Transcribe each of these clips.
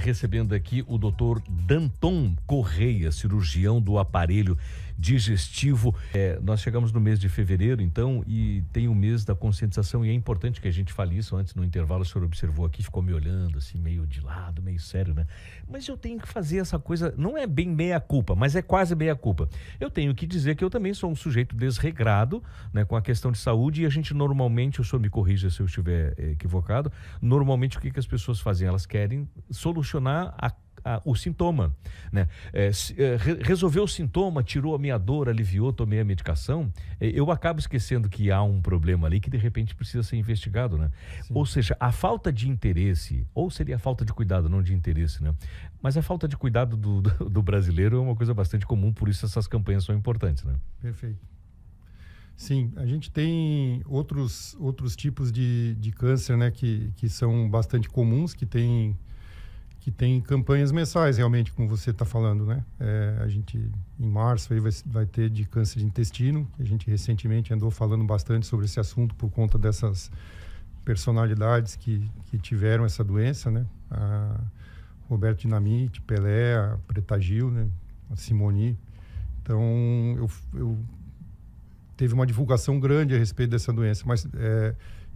recebendo aqui o Dr. Danton Correia, cirurgião do aparelho digestivo. Nós chegamos no mês de fevereiro, então, e tem o mês da conscientização, e é importante que a gente fale isso. Antes, no intervalo, o senhor observou aqui, ficou me olhando assim, meio de lado, meio sério, né? Mas eu tenho que fazer essa coisa, não é bem meia-culpa, mas é quase meia-culpa. Eu tenho que dizer que eu também sou um sujeito desregrado, né, com a questão de saúde, e a gente normalmente, o senhor me corrija se eu estiver equivocado, normalmente o que as pessoas fazem? Elas querem solucionar o sintoma, né? Resolveu o sintoma, tirou a minha dor, aliviou, tomei a medicação, eu acabo esquecendo que há um problema ali que de repente precisa ser investigado, né? Sim. Ou seja, a falta de interesse, ou seria a falta de cuidado, não de interesse, né? Mas a falta de cuidado do brasileiro é uma coisa bastante comum, por isso essas campanhas são importantes, né? Perfeito. Sim, a gente tem outros tipos de câncer, né, que são bastante comuns, que tem campanhas mensais, realmente, como você está falando, né? A gente, em março, aí vai ter de câncer de intestino. A gente recentemente andou falando bastante sobre esse assunto por conta dessas personalidades que tiveram essa doença, né? A Roberto Dinamite, Pelé, a Preta Gil, né? A Simone. Então, teve uma divulgação grande a respeito dessa doença, mas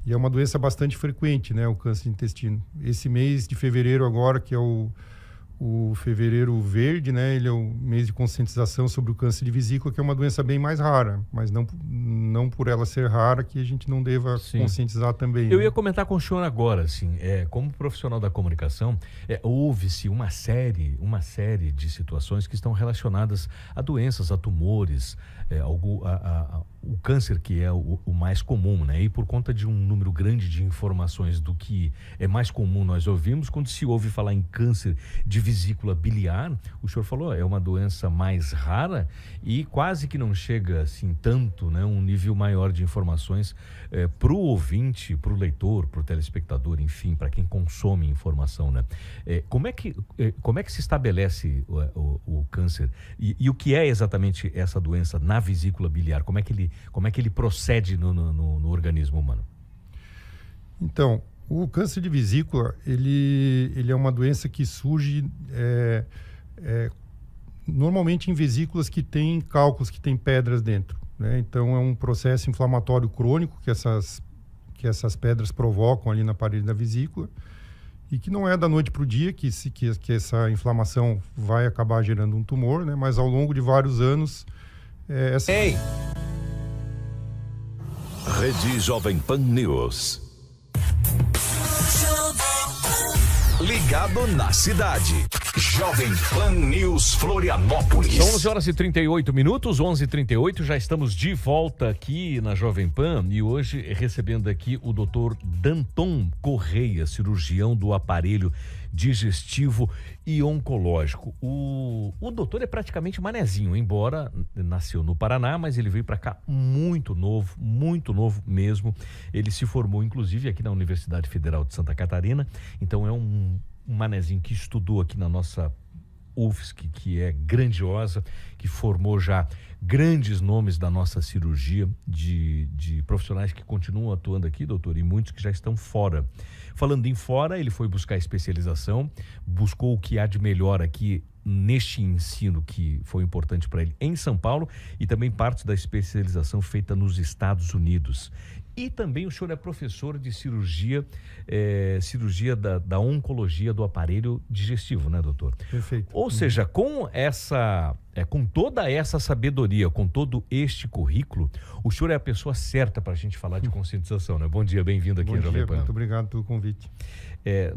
e é uma doença bastante frequente, né, o câncer de intestino. Esse mês de fevereiro agora, que é o fevereiro verde, né, ele é o mês de conscientização sobre o câncer de vesícula, que é uma doença bem mais rara, mas não por ela ser rara que a gente não deva conscientizar também. Eu ia comentar com o senhor agora, assim, como profissional da comunicação, houve-se uma série de situações que estão relacionadas a doenças, a tumores, o câncer, que é o mais comum, né? E por conta de um número grande de informações do que é mais comum nós ouvimos, quando se ouve falar em câncer de vesícula biliar, o senhor falou, é uma doença mais rara e quase que não chega assim tanto, né? Um nível maior de informações para o ouvinte, para o leitor, para o telespectador, enfim, para quem consome informação, né? Como é que se estabelece o câncer e o que é exatamente essa doença na vesícula biliar? Como é que ele procede no organismo humano? Então, o câncer de vesícula, ele é uma doença que surge normalmente em vesículas que têm cálculos, que têm pedras dentro, né? Então, é um processo inflamatório crônico que essas pedras provocam ali na parede da vesícula, e que não é da noite para o dia que essa inflamação vai acabar gerando um tumor, né? Mas ao longo de vários anos... Ei! Rede Jovem Pan News. Ligado na cidade. Jovem Pan News Florianópolis. São 11h38, 11h38, já estamos de volta aqui na Jovem Pan e hoje recebendo aqui o Dr. Danton Correia, cirurgião do aparelho digestivo e oncológico. O doutor é praticamente manezinho, embora nasceu no Paraná, mas ele veio para cá muito novo mesmo. Ele se formou, inclusive, aqui na Universidade Federal de Santa Catarina, então é um manezinho que estudou aqui na nossa UFSC, que é grandiosa, que formou já grandes nomes da nossa cirurgia, de profissionais que continuam atuando aqui, doutor, e muitos que já estão fora. Falando em fora, ele foi buscar especialização, buscou o que há de melhor aqui neste ensino que foi importante para ele em São Paulo, e também parte da especialização feita nos Estados Unidos. E também o senhor é professor de cirurgia da oncologia do aparelho digestivo, né, doutor? Perfeito. Ou seja, com toda essa sabedoria, com todo este currículo, o senhor é a pessoa certa para a gente falar de conscientização, né? Bom dia, bem-vindo aqui à Jovem Pan. Muito obrigado pelo convite.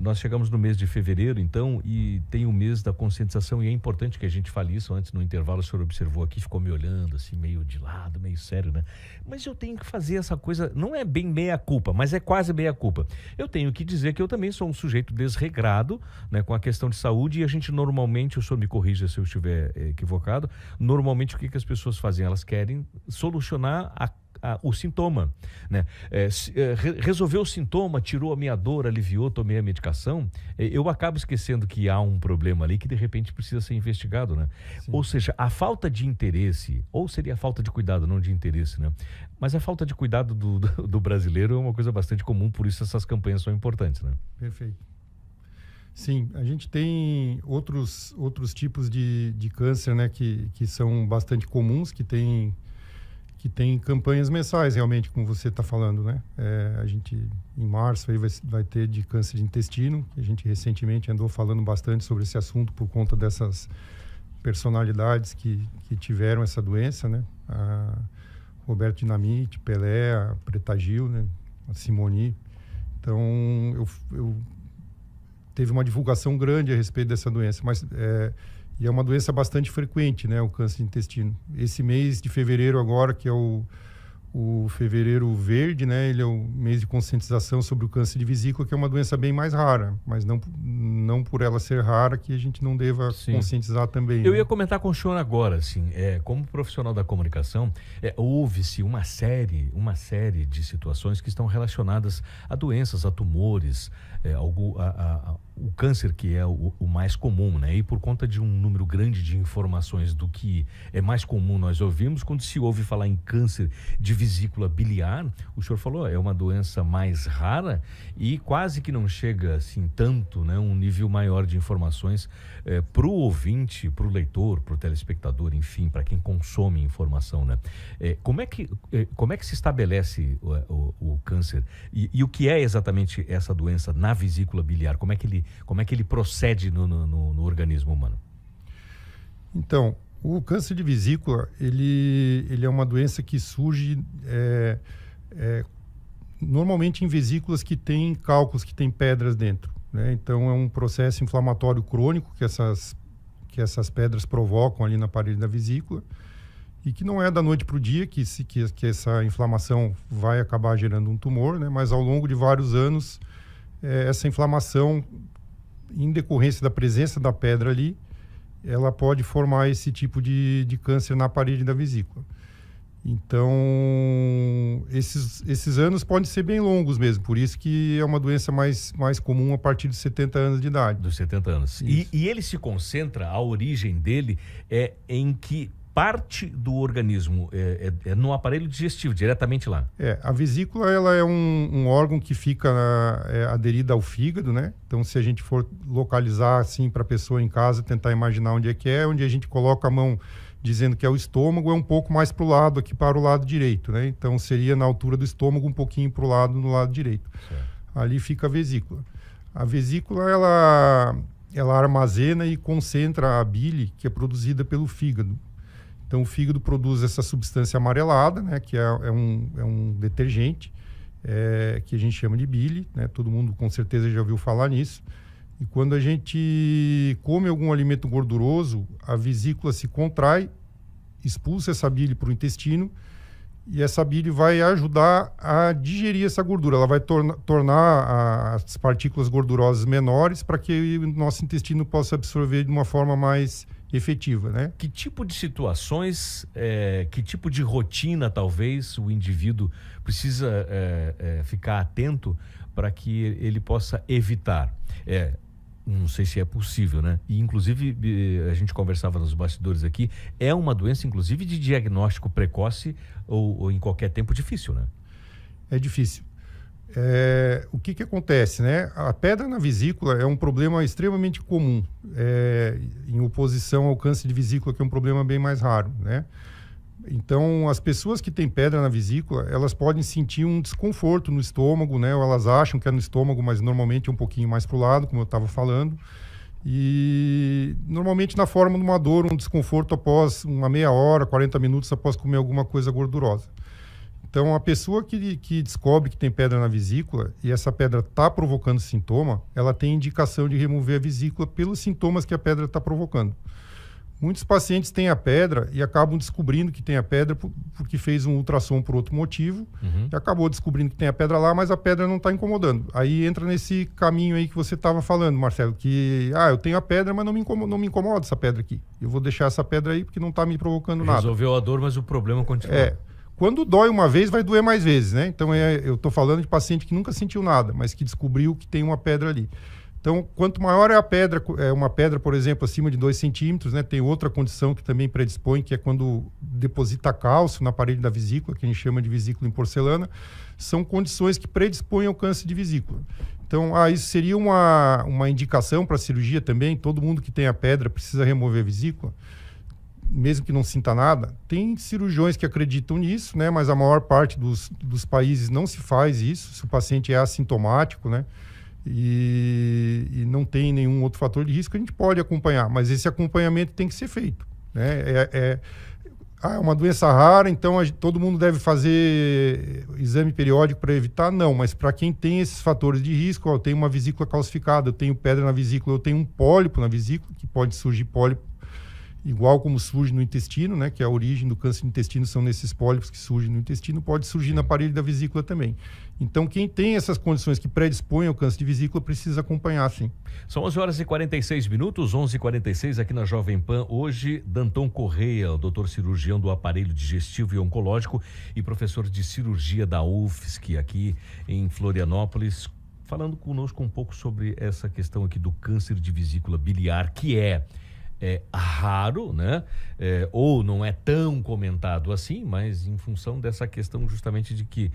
Nós chegamos no mês de fevereiro, então, e tem o mês da conscientização, e é importante que a gente fale isso. Antes, no intervalo, o senhor observou aqui, ficou me olhando assim, meio de lado, meio sério, né? Mas eu tenho que fazer essa coisa, não é bem meia-culpa, mas é quase meia-culpa. Eu tenho que dizer que eu também sou um sujeito desregrado, né, com a questão de saúde, e a gente normalmente, o senhor me corrija se eu estiver equivocado, normalmente o que as pessoas fazem? Elas querem solucionar o sintoma, né? Resolveu o sintoma, tirou a minha dor, aliviou, tomei a medicação, eu acabo esquecendo que há um problema ali que de repente precisa ser investigado, né? Sim. Ou seja, a falta de interesse, ou seria a falta de cuidado, não de interesse, né? Mas a falta de cuidado do brasileiro é uma coisa bastante comum, por isso essas campanhas são importantes, né? Perfeito. Sim, a gente tem outros tipos de câncer, né, que são bastante comuns, que tem campanhas mensais, realmente, como você está falando, né? A gente, em março, aí vai ter de câncer de intestino, que a gente recentemente andou falando bastante sobre esse assunto por conta dessas personalidades que tiveram essa doença, né? A Roberto Dinamite, Pelé, a Preta Gil, né? A Simone. Então, eu teve uma divulgação grande a respeito dessa doença, mas e é uma doença bastante frequente, né, o câncer de intestino. Esse mês de fevereiro agora, que é o fevereiro verde, né, ele é o mês de conscientização sobre o câncer de vesícula, que é uma doença bem mais rara, mas não por ela ser rara que a gente não deva conscientizar também. Eu né? ia comentar com o senhor agora, assim, como profissional da comunicação, houve-se uma série de situações que estão relacionadas a doenças, a tumores, o câncer que é o mais comum, né? E por conta de um número grande de informações do que é mais comum nós ouvimos, quando se ouve falar em câncer de vesícula biliar, o senhor falou, é uma doença mais rara e quase que não chega assim tanto, né? Um nível maior de informações para o ouvinte, para o leitor, para o telespectador, enfim, para quem consome informação, né? Como é que se estabelece o câncer e o que é exatamente essa doença na vesícula biliar? Como é que ele procede no organismo humano? Então, o câncer de vesícula, ele é uma doença que surge normalmente em vesículas que têm cálculos, que têm pedras dentro, né? Então, é um processo inflamatório crônico que essas pedras provocam ali na parede da vesícula e que não é da noite para o dia que essa inflamação vai acabar gerando um tumor, né? Mas ao longo de vários anos, essa inflamação, em decorrência da presença da pedra ali, ela pode formar esse tipo de câncer na parede da vesícula. Então, esses anos podem ser bem longos mesmo, por isso que é uma doença mais comum a partir dos 70 anos de idade. Dos 70 anos. E ele se concentra, a origem dele é em que parte do organismo é no aparelho digestivo, diretamente lá. A vesícula, ela é um órgão que fica aderido ao fígado, né? Então, se a gente for localizar assim para a pessoa em casa, tentar imaginar onde onde a gente coloca a mão dizendo que é o estômago, é um pouco mais para o lado, aqui para o lado direito, né? Então, seria na altura do estômago, um pouquinho para o lado, no lado direito. Certo. Ali fica a vesícula. A vesícula, ela armazena e concentra a bile que é produzida pelo fígado. Então, o fígado produz essa substância amarelada, né, que é um detergente, que a gente chama de bile, né? Todo mundo com certeza já ouviu falar nisso. E quando a gente come algum alimento gorduroso, a vesícula se contrai, expulsa essa bile para o intestino e essa bile vai ajudar a digerir essa gordura. Ela vai tornar as partículas gordurosas menores para que o nosso intestino possa absorver de uma forma mais efetiva, né? Que tipo de situações, que tipo de rotina talvez o indivíduo precisa ficar atento para que ele possa evitar? Não sei se é possível, né? E inclusive a gente conversava nos bastidores aqui, é uma doença inclusive de diagnóstico precoce ou em qualquer tempo difícil, né? É difícil. O que acontece, né? A pedra na vesícula é um problema extremamente comum, em oposição ao câncer de vesícula, que é um problema bem mais raro, né? Então, as pessoas que têm pedra na vesícula, elas podem sentir um desconforto no estômago, né? Ou elas acham que é no estômago, mas normalmente é um pouquinho mais para o lado, como eu estava falando. E normalmente na forma de uma dor, um desconforto após uma meia hora, 40 minutos após comer alguma coisa gordurosa. Então, a pessoa que descobre que tem pedra na vesícula e essa pedra está provocando sintoma, ela tem indicação de remover a vesícula pelos sintomas que a pedra está provocando. Muitos pacientes têm a pedra e acabam descobrindo que tem a pedra porque fez um ultrassom por outro motivo e acabou descobrindo que tem a pedra lá, mas a pedra não está incomodando. Aí entra nesse caminho aí que você estava falando, Marcelo, que eu tenho a pedra, mas não me incomoda essa pedra aqui. Eu vou deixar essa pedra aí porque não está me provocando nada. Resolveu a dor, mas o problema continua. Quando dói uma vez, vai doer mais vezes, né? Então, eu estou falando de paciente que nunca sentiu nada, mas que descobriu que tem uma pedra ali. Então, quanto maior é a pedra, uma pedra, por exemplo, acima de 2 centímetros, né? Tem outra condição que também predispõe, que é quando deposita cálcio na parede da vesícula, que a gente chama de vesícula em porcelana. São condições que predispõem ao câncer de vesícula. Então, isso seria uma indicação para cirurgia também? Todo mundo que tem a pedra precisa remover a vesícula, mesmo que não sinta nada? Tem cirurgiões que acreditam nisso, né? Mas a maior parte dos países não se faz isso, se o paciente é assintomático, né? E não tem nenhum outro fator de risco, a gente pode acompanhar, mas esse acompanhamento tem que ser feito, né? É uma doença rara, então todo mundo deve fazer exame periódico para evitar? Não, mas para quem tem esses fatores de risco, eu tenho uma vesícula calcificada, eu tenho pedra na vesícula, eu tenho um pólipo na vesícula, que pode surgir pólipo igual como surge no intestino, né, que a origem do câncer do intestino são nesses pólipos que surgem no intestino, pode surgir na parede da vesícula também. Então, quem tem essas condições que predispõem ao câncer de vesícula precisa acompanhar, sim. São 11h46, 11h46 aqui na Jovem Pan. Hoje, Danton Correia, o doutor cirurgião do aparelho digestivo e oncológico e professor de cirurgia da UFSC aqui em Florianópolis, falando conosco um pouco sobre essa questão aqui do câncer de vesícula biliar, que é raro, né? Ou não é tão comentado assim, mas em função dessa questão justamente de que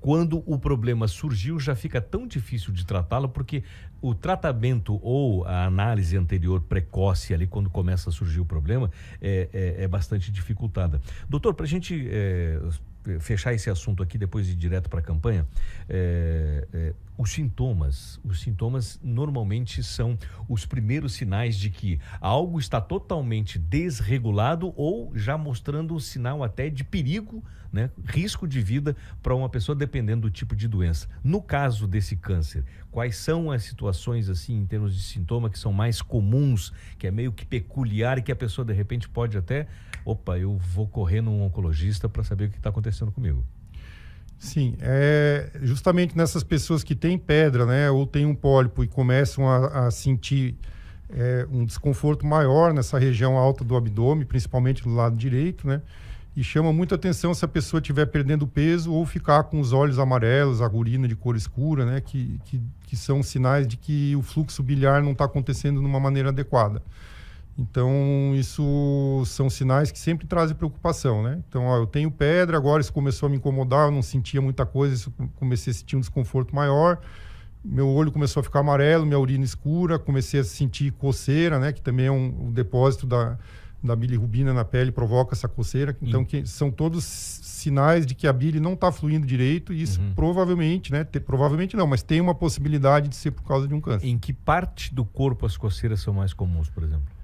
quando o problema surgiu já fica tão difícil de tratá-lo, porque o tratamento ou a análise anterior precoce ali quando começa a surgir o problema é bastante dificultada. Doutor, para a gente fechar esse assunto aqui, depois de ir direto para a campanha, os sintomas normalmente são os primeiros sinais de que algo está totalmente desregulado ou já mostrando um sinal até de perigo, né? Risco de vida para uma pessoa, dependendo do tipo de doença. No caso desse câncer, quais são as situações, assim, em termos de sintoma, que são mais comuns, que é meio que peculiar e que a pessoa, de repente, pode até... Opa, eu vou correr num oncologista para saber o que está acontecendo comigo. Sim, justamente nessas pessoas que têm pedra, né, ou têm um pólipo e começam a sentir um desconforto maior nessa região alta do abdômen, principalmente do lado direito, né, e chama muita atenção se a pessoa estiver perdendo peso ou ficar com os olhos amarelos, a urina de cor escura, né, que são sinais de que o fluxo biliar não está acontecendo de uma maneira adequada. Então, isso são sinais que sempre trazem preocupação, né? Então, eu tenho pedra, agora isso começou a me incomodar, eu não sentia muita coisa, isso comecei a sentir um desconforto maior, meu olho começou a ficar amarelo, minha urina escura, comecei a sentir coceira, né? Que também é um depósito da bilirrubina na pele, provoca essa coceira. Então, são todos sinais de que a bile não está fluindo direito e isso provavelmente, né? Provavelmente não, mas tem uma possibilidade de ser por causa de um câncer. Em que parte do corpo as coceiras são mais comuns, por exemplo?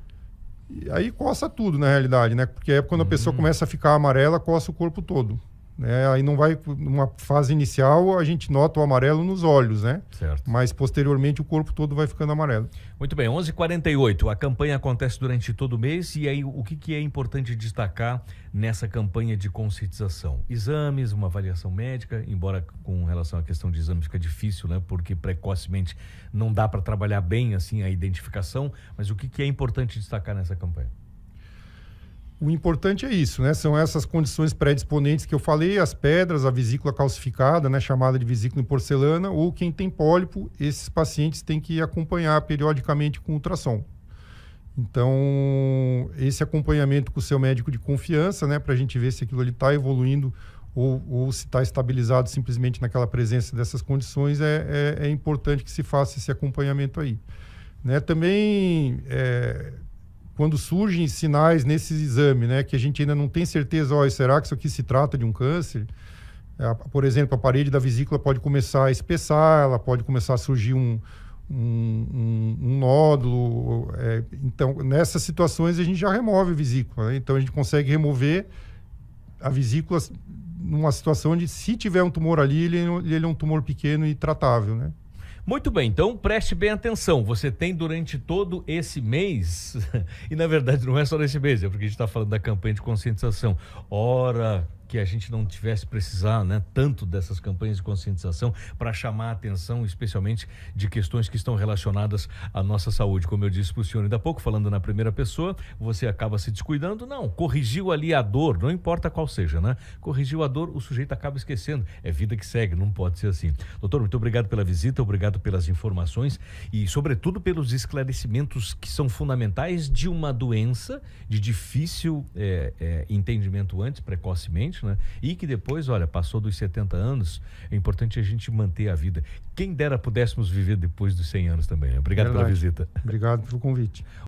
E aí coça tudo, na realidade, né? Porque quando a pessoa começa a ficar amarela, coça o corpo todo. Né? Aí não vai... Numa fase inicial, a gente nota o amarelo nos olhos, né? Certo. Mas, posteriormente, o corpo todo vai ficando amarelo. Muito bem, 11h48. A campanha acontece durante todo o mês. E aí, o que é importante destacar nessa campanha de conscientização? Exames, uma avaliação médica, embora com relação à questão de exame fica difícil, né? Porque precocemente não dá para trabalhar bem assim a identificação. Mas o que é importante destacar nessa campanha? O importante é isso, né? São essas condições predisponentes que eu falei, as pedras, a vesícula calcificada, né? Chamada de vesícula em porcelana, ou quem tem pólipo, esses pacientes têm que acompanhar periodicamente com ultrassom. Então, esse acompanhamento com o seu médico de confiança, né? Para a gente ver se aquilo ali está evoluindo ou se está estabilizado simplesmente naquela presença dessas condições, é importante que se faça esse acompanhamento aí. Né? Também... quando surgem sinais nesse exame, né, que a gente ainda não tem certeza, será que isso aqui se trata de um câncer? Por exemplo, a parede da vesícula pode começar a espessar, ela pode começar a surgir um nódulo. Então, nessas situações, a gente já remove a vesícula. Né? Então, a gente consegue remover a vesícula numa situação onde, se tiver um tumor ali, ele é um tumor pequeno e tratável, né? Muito bem, então preste bem atenção. Você tem durante todo esse mês, e na verdade não é só nesse mês, é porque a gente está falando da campanha de conscientização. Ora que a gente não tivesse precisar, né, tanto dessas campanhas de conscientização para chamar a atenção, especialmente de questões que estão relacionadas à nossa saúde. Como eu disse para o senhor ainda há pouco, falando na primeira pessoa, você acaba se descuidando. Não, corrigiu ali a dor, não importa qual seja, né? Corrigiu a dor, o sujeito acaba esquecendo. É vida que segue, não pode ser assim. Doutor, muito obrigado pela visita, obrigado pelas informações e, sobretudo, pelos esclarecimentos que são fundamentais de uma doença de difícil entendimento antes, precocemente, importante, né? E que depois, olha, passou dos 70 anos, é importante a gente manter a vida. Quem dera pudéssemos viver depois dos 100 anos também, né? Obrigado pela visita. Obrigado pelo convite.